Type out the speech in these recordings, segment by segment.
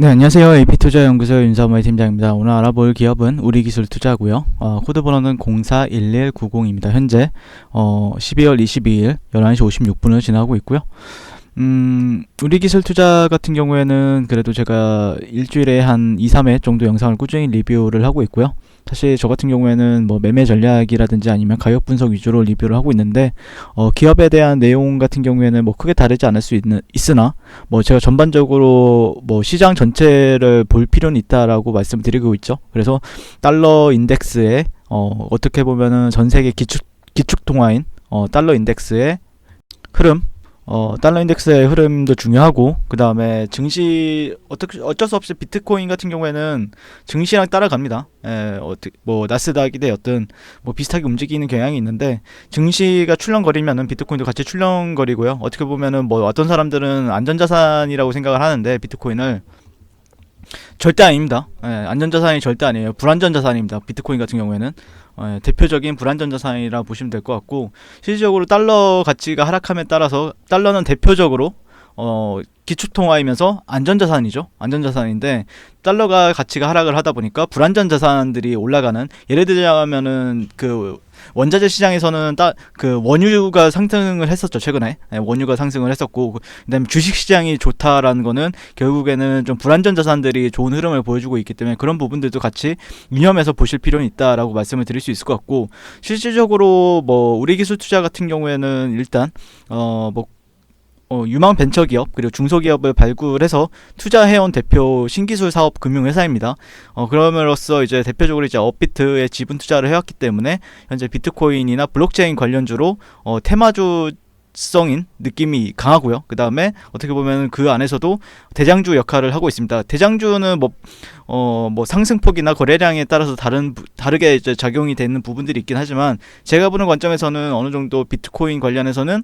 네, 안녕하세요. AP투자연구소 윤사무의 팀장입니다. 오늘 알아볼 기업은 우리기술투자고요. 코드 번호는 041190입니다. 현재 12월 22일 11시 56분을 지나고 있고요. 우리기술투자 같은 경우에는 그래도 제가 일주일에 한 2, 3회 정도 영상을 꾸준히 리뷰를 하고 있고요. 사실 저 같은 경우에는 뭐 매매 전략이라든지 아니면 가격 분석 위주로 리뷰를 하고 있는데 기업에 대한 내용 같은 경우에는 뭐 크게 다르지 않을 수 있으나 뭐 제가 전반적으로 뭐 시장 전체를 볼 필요는 있다라고 말씀드리고 있죠. 그래서 달러 인덱스에 어떻게 보면은 전 세계 기축 통화인 달러 인덱스의 흐름, 달러 인덱스의 흐름도 중요하고, 그 다음에 증시, 어쩔 수 없이 비트코인 같은 경우에는 증시랑 따라갑니다. 뭐, 나스닥이 되었든, 뭐, 비슷하게 움직이는 경향이 있는데, 증시가 출렁거리면은 비트코인도 같이 출렁거리고요. 어떻게 보면은 뭐, 어떤 사람들은 안전자산이라고 생각을 하는데, 비트코인을. 절대 아닙니다. 안전자산이 절대 아니에요. 불안전자산입니다. 비트코인 같은 경우에는. 대표적인 불안전자산이라 보시면 될 것 같고, 실질적으로 달러 가치가 하락함에 따라서 달러는 대표적으로 기축통화이면서 안전자산이죠. 안전자산인데 달러가 가치가 하락을 하다 보니까 불안전자산들이 올라가는, 예를 들자면은 그 원자재 시장에서는 그 원유가 상승을 했었죠. 최근에 원유가 상승을 했었고, 그다음에 주식 시장이 좋다라는 거는 결국에는 좀 불안전 자산들이 좋은 흐름을 보여주고 있기 때문에 그런 부분들도 같이 유념해서 보실 필요는 있다라고 말씀을 드릴 수 있을 것 같고, 실질적으로 뭐 우리기술 투자 같은 경우에는 일단 뭐 유망 벤처기업 그리고 중소기업을 발굴해서 투자해온 대표 신기술 사업 금융회사입니다. 그럼으로써 이제 대표적으로 이제 업비트에 지분 투자를 해왔기 때문에 현재 비트코인이나 블록체인 관련주로 테마주 성인 느낌이 강하고요. 그 다음에 어떻게 보면 그 안에서도 대장주 역할을 하고 있습니다. 대장주는 뭐 상승폭이나 거래량에 따라서 다르게 이제 작용이 되는 부분들이 있긴 하지만, 제가 보는 관점에서는 어느 정도 비트코인 관련해서는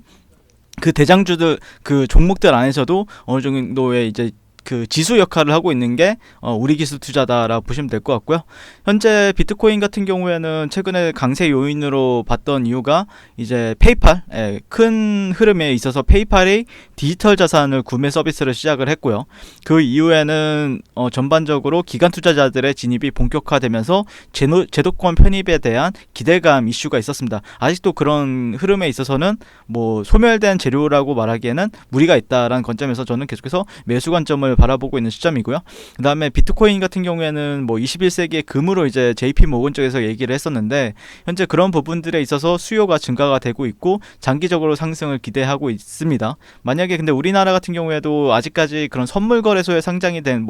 그 대장주들, 그 종목들 안에서도 어느 정도의 이제 그 지수 역할을 하고 있는 게 우리기술 투자다라고 보시면 될 것 같고요. 현재 비트코인 같은 경우에는 최근에 강세 요인으로 봤던 이유가 이제 페이팔, 큰 흐름에 있어서 페이팔이 디지털 자산을 구매 서비스를 시작을 했고요. 그 이후에는 전반적으로 기관 투자자들의 진입이 본격화되면서 제도권 편입에 대한 기대감 이슈가 있었습니다. 아직도 그런 흐름에 있어서는 뭐 소멸된 재료라고 말하기에는 무리가 있다라는 관점에서 저는 계속해서 매수 관점을 바라보고 있는 시점이고요. 그 다음에 비트코인 같은 경우에는 뭐 21세기의 금으로 이제 JP 모건 쪽에서 얘기를 했었는데, 현재 그런 부분들에 있어서 수요가 증가가 되고 있고 장기적으로 상승을 기대하고 있습니다. 만약에 근데 우리나라 같은 경우에도 아직까지 그런 선물 거래소에 상장이 된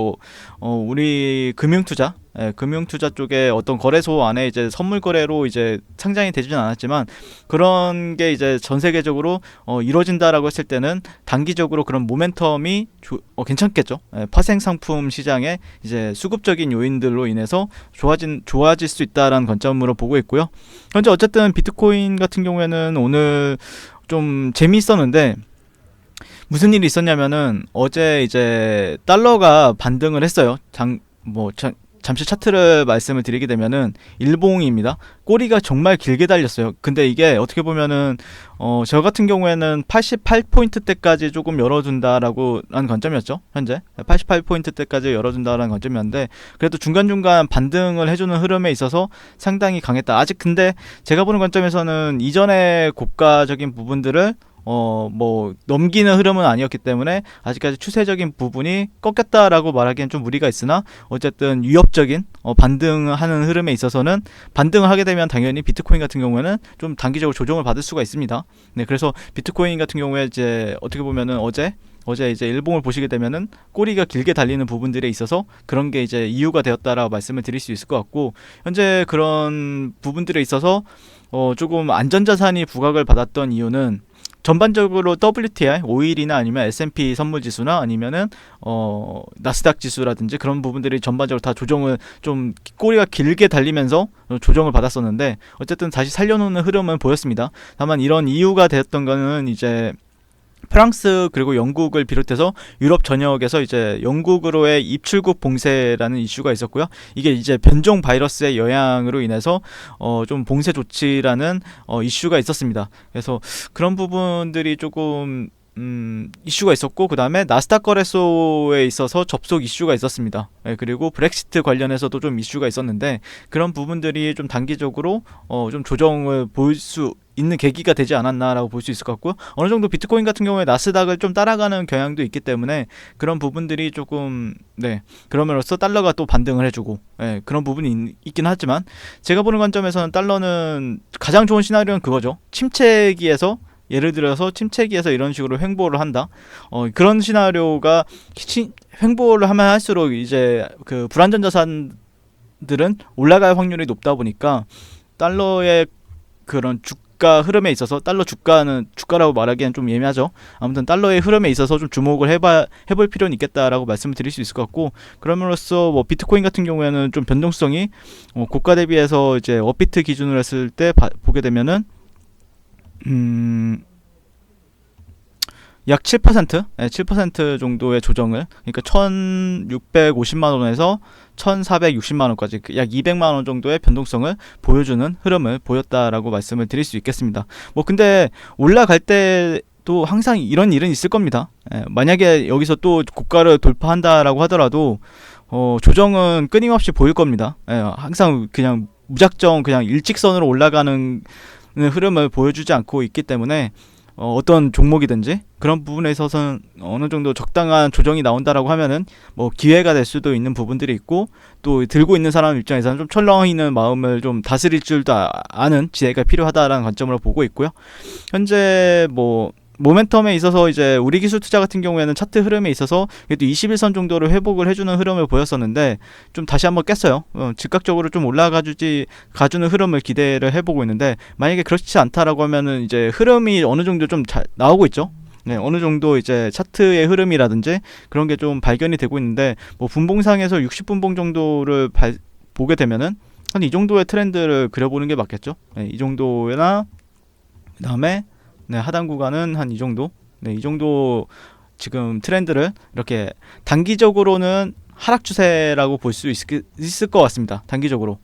우리 금융투자 쪽에 어떤 거래소 안에 이제 선물 거래로 이제 상장이 되지는 않았지만, 그런 게 이제 전 세계적으로 이루어진다라고 했을 때는 단기적으로 그런 모멘텀이 괜찮겠죠. 파생 상품 시장에 이제 수급적인 요인들로 인해서 좋아질 수 있다라는 관점으로 보고 있고요. 현재 어쨌든 비트코인 같은 경우에는 오늘 좀 재미있었는데, 무슨 일이 있었냐면은 어제 이제 달러가 반등을 했어요. 잠시 차트를 말씀을 드리게 되면은 일봉입니다. 꼬리가 정말 길게 달렸어요. 근데 이게 어떻게 보면은 저 같은 경우에는 88포인트대까지 조금 열어준다라고 하는 관점이었죠. 현재 88포인트대까지 열어준다라는 관점이었는데, 그래도 중간중간 반등을 해주는 흐름에 있어서 상당히 강했다. 아직 근데 제가 보는 관점에서는 이전의 고가적인 부분들을 뭐 넘기는 흐름은 아니었기 때문에 아직까지 추세적인 부분이 꺾였다라고 말하기엔 좀 무리가 있으나, 어쨌든 위협적인 반등하는 흐름에 있어서는, 반등을 하게 되면 당연히 비트코인 같은 경우에는 좀 단기적으로 조정을 받을 수가 있습니다. 네, 그래서 비트코인 같은 경우에 이제 어떻게 보면은 어제 이제 일봉을 보시게 되면은 꼬리가 길게 달리는 부분들에 있어서 그런 게 이제 이유가 되었다라고 말씀을 드릴 수 있을 것 같고, 현재 그런 부분들에 있어서 조금 안전자산이 부각을 받았던 이유는 전반적으로 WTI 5일이나 아니면 S&P 선물지수나 아니면은 나스닥 지수라든지 그런 부분들이 전반적으로 다 조정을 좀 꼬리가 길게 달리면서 조정을 받았었는데, 어쨌든 다시 살려놓는 흐름은 보였습니다. 다만 이런 이유가 되었던 거는 이제 프랑스 그리고 영국을 비롯해서 유럽 전역에서 이제 영국으로의 입출국 봉쇄라는 이슈가 있었고요. 이게 이제 변종 바이러스의 영향으로 인해서 좀 봉쇄 조치라는 이슈가 있었습니다. 그래서 그런 부분들이 조금 이슈가 있었고, 그 다음에 나스닥 거래소에 있어서 접속 이슈가 있었습니다. 그리고 브렉시트 관련해서도 좀 이슈가 있었는데, 그런 부분들이 좀 단기적으로 좀 조정을 보일 수 있는 계기가 되지 않았나라고 볼 수 있을 것 같고요. 어느 정도 비트코인 같은 경우에 나스닥을 좀 따라가는 경향도 있기 때문에 그런 부분들이 조금 그러면서 달러가 또 반등을 해주고 그런 부분이 있긴 하지만, 제가 보는 관점에서는 달러는 가장 좋은 시나리오는 그거죠. 침체기에서, 예를 들어서 침체기에서 이런 식으로 횡보를 한다. 그런 시나리오가 횡보를 하면 할수록 이제 그 불안전 자산들은 올라갈 확률이 높다 보니까 달러의 그런 주가 흐름에 있어서, 달러 주가라고 말하기엔 좀 예매하죠. 아무튼 달러의 흐름에 있어서 좀 주목을 해볼 필요는 있겠다라고 말씀을 드릴 수 있을 것 같고, 그럼으로써 뭐 비트코인 같은 경우에는 좀 변동성이 고가 대비해서 이제 업비트 기준으로 했을 때 보게 되면은 약 7%, 7% 정도의 조정을, 그러니까 1,650만 원에서 1,460만 원까지 약 200만 원 정도의 변동성을 보여주는 흐름을 보였다라고 말씀을 드릴 수 있겠습니다. 뭐 근데 올라갈 때도 항상 이런 일은 있을 겁니다. 만약에 여기서 또 고가를 돌파한다라고 하더라도 조정은 끊임없이 보일 겁니다. 항상 그냥 무작정 그냥 일직선으로 올라가는 흐름을 보여주지 않고 있기 때문에 어떤 종목이든지 그런 부분에 있어서는 어느 정도 적당한 조정이 나온다라고 하면은 뭐 기회가 될 수도 있는 부분들이 있고, 또 들고 있는 사람 입장에서는 좀 철렁이는 마음을 좀 다스릴 줄도 아는 지혜가 필요하다라는 관점으로 보고 있고요. 현재 뭐 모멘텀에 있어서 이제 우리 기술 투자 같은 경우에는 차트 흐름에 있어서 그래도 21선 정도를 회복을 해주는 흐름을 보였었는데, 좀 다시 한번 깼어요. 즉각적으로 좀 가주는 흐름을 기대를 해보고 있는데, 만약에 그렇지 않다라고 하면은 이제 흐름이 어느 정도 좀 잘 나오고 있죠. 어느 정도 이제 차트의 흐름이라든지 그런 게 좀 발견이 되고 있는데, 뭐 분봉상에서 60분봉 정도를 보게 되면은 한 이 정도의 트렌드를 그려보는 게 맞겠죠. 이 정도나 그 다음에 하단 구간은 한 이 정도. 이 정도 지금 트렌드를 이렇게 단기적으로는 하락 추세라고 볼 수 있을 것 같습니다. 단기적으로.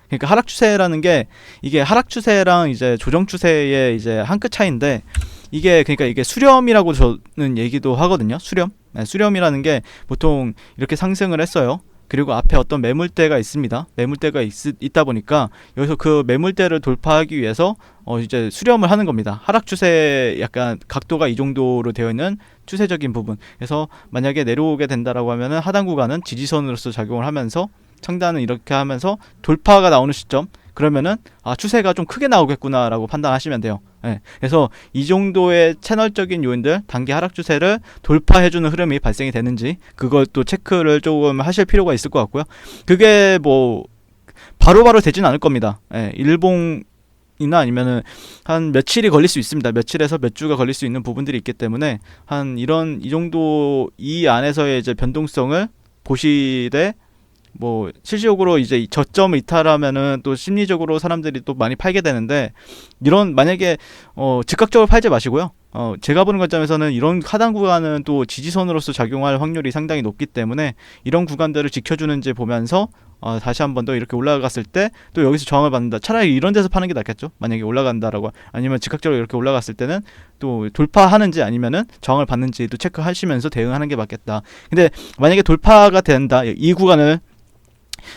그러니까 하락 추세라는 게, 이게 하락 추세랑 이제 조정 추세의 이제 한 끗 차이인데, 그러니까 이게 수렴이라고 저는 얘기도 하거든요. 수렴이라는 게 보통 이렇게 상승을 했어요. 그리고 앞에 어떤 매물대가 있습니다. 매물대가 있다 보니까 여기서 그 매물대를 돌파하기 위해서 이제 수렴을 하는 겁니다. 하락 추세 약간 각도가 이 정도로 되어 있는 추세적인 부분. 그래서 만약에 내려오게 된다라고 하면은 하단 구간은 지지선으로서 작용을 하면서, 상단은 이렇게 하면서 돌파가 나오는 시점, 그러면은 추세가 좀 크게 나오겠구나라고 판단하시면 돼요. 그래서 이 정도의 채널적인 요인들, 단기 하락 추세를 돌파해주는 흐름이 발생이 되는지 그걸 또 체크를 조금 하실 필요가 있을 것 같고요. 그게 뭐 바로바로 되진 않을 겁니다. 일봉이나 아니면은 한 며칠이 걸릴 수 있습니다. 며칠에서 몇 주가 걸릴 수 있는 부분들이 있기 때문에 한 이 정도 이 안에서의 이제 변동성을 보시되, 뭐 실질적으로 이제 저점을 이탈하면은 또 심리적으로 사람들이 또 많이 팔게 되는데, 이런 만약에 즉각적으로 팔지 마시고요. 제가 보는 관점에서는 이런 하단 구간은 또 지지선으로서 작용할 확률이 상당히 높기 때문에, 이런 구간들을 지켜주는지 보면서 다시 한 번 더 이렇게 올라갔을 때 또 여기서 저항을 받는다, 차라리 이런 데서 파는 게 낫겠죠. 만약에 올라간다라고, 아니면 즉각적으로 이렇게 올라갔을 때는 또 돌파하는지 아니면은 저항을 받는지도 체크하시면서 대응하는 게 맞겠다. 근데 만약에 돌파가 된다, 이 구간을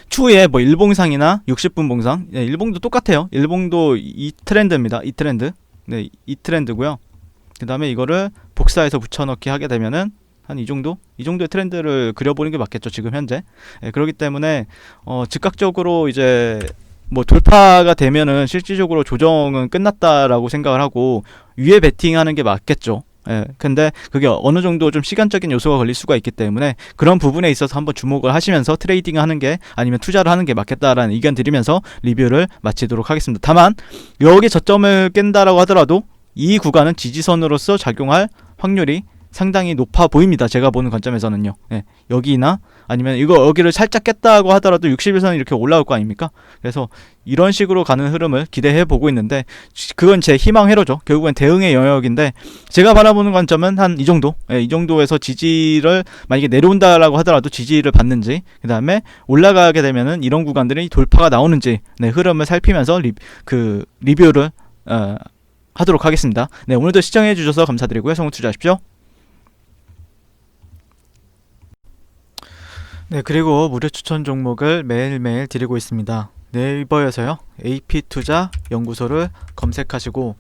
추후에 뭐 일봉상이나 60분 봉상, 일봉도 똑같아요. 일봉도 이 트렌드입니다. 이 트렌드. 이 트렌드고요. 그 다음에 이거를 복사해서 붙여넣기 하게 되면은 한 이 정도의 트렌드를 그려보는 게 맞겠죠, 지금 현재. 그렇기 때문에 즉각적으로 이제 뭐 돌파가 되면은 실질적으로 조정은 끝났다라고 생각을 하고 위에 베팅하는 게 맞겠죠. 근데 그게 어느 정도 좀 시간적인 요소가 걸릴 수가 있기 때문에, 그런 부분에 있어서 한번 주목을 하시면서 트레이딩 하는 게, 아니면 투자를 하는 게 맞겠다라는 의견 드리면서 리뷰를 마치도록 하겠습니다. 다만 여기 저점을 깬다라고 하더라도 이 구간은 지지선으로서 작용할 확률이 상당히 높아 보입니다. 제가 보는 관점에서는요. 여기나 아니면 여기를 살짝 깼다고 하더라도 61선이 이렇게 올라올 거 아닙니까? 그래서 이런 식으로 가는 흐름을 기대해 보고 있는데, 그건 제 희망회로죠. 결국엔 대응의 영역인데, 제가 바라보는 관점은 한 이 정도. 이 정도에서 지지를 만약에 내려온다라고 하더라도 지지를 받는지, 그 다음에 올라가게 되면은 이런 구간들이 돌파가 나오는지, 흐름을 살피면서 리뷰를 하도록 하겠습니다. 네, 오늘도 시청해 주셔서 감사드리고요. 성공 투자하십시오. 네, 그리고 무료 추천 종목을 매일매일 드리고 있습니다. 네이버에서요, AP투자 연구소를 검색하시고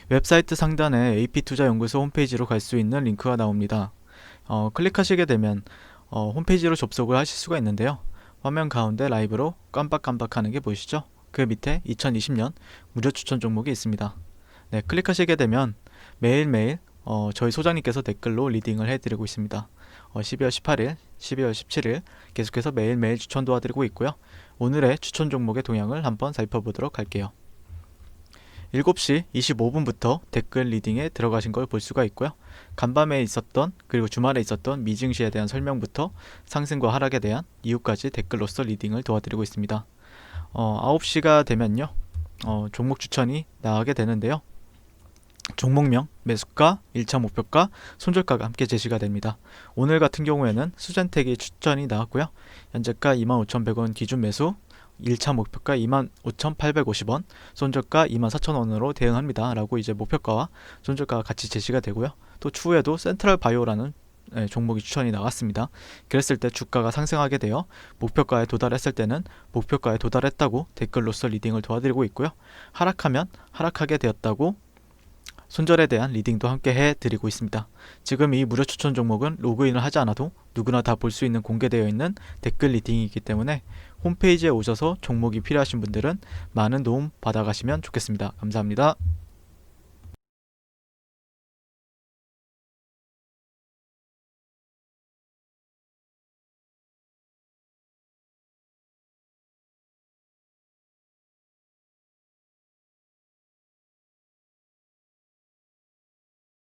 웹사이트 상단에 AP투자 연구소 홈페이지로 갈 수 있는 링크가 나옵니다. 클릭하시게 되면 홈페이지로 접속을 하실 수가 있는데요. 화면 가운데 라이브로 깜빡깜빡하는 게 보이시죠? 그 밑에 2020년 무료 추천 종목이 있습니다. 네, 클릭하시게 되면 매일매일 저희 소장님께서 댓글로 리딩을 해드리고 있습니다. 12월 18일, 12월 17일 계속해서 매일매일 추천 도와드리고 있고요. 오늘의 추천 종목의 동향을 한번 살펴보도록 할게요. 7시 25분부터 댓글 리딩에 들어가신 걸 볼 수가 있고요. 간밤에 있었던 그리고 주말에 있었던 미증시에 대한 설명부터 상승과 하락에 대한 이유까지 댓글로서 리딩을 도와드리고 있습니다. 9시가 되면요. 종목 추천이 나가게 되는데요. 종목명, 매수가, 1차 목표가, 손절가가 함께 제시가 됩니다. 오늘 같은 경우에는 수젠텍이 추천이 나왔고요. 현재가 25,100원 기준 매수, 1차 목표가 25,850원, 손절가 24,000원으로 대응합니다. 라고 이제 목표가와 손절가가 같이 제시가 되고요. 또 추후에도 센트럴 바이오라는 종목이 추천이 나갔습니다. 그랬을 때 주가가 상승하게 되어 목표가에 도달했을 때는 목표가에 도달했다고 댓글로서 리딩을 도와드리고 있고요. 하락하면 하락하게 되었다고 손절에 대한 리딩도 함께 해드리고 있습니다. 지금 이 무료 추천 종목은 로그인을 하지 않아도 누구나 다 볼 수 있는 공개되어 있는 댓글 리딩이기 때문에 홈페이지에 오셔서 종목이 필요하신 분들은 많은 도움 받아가시면 좋겠습니다. 감사합니다.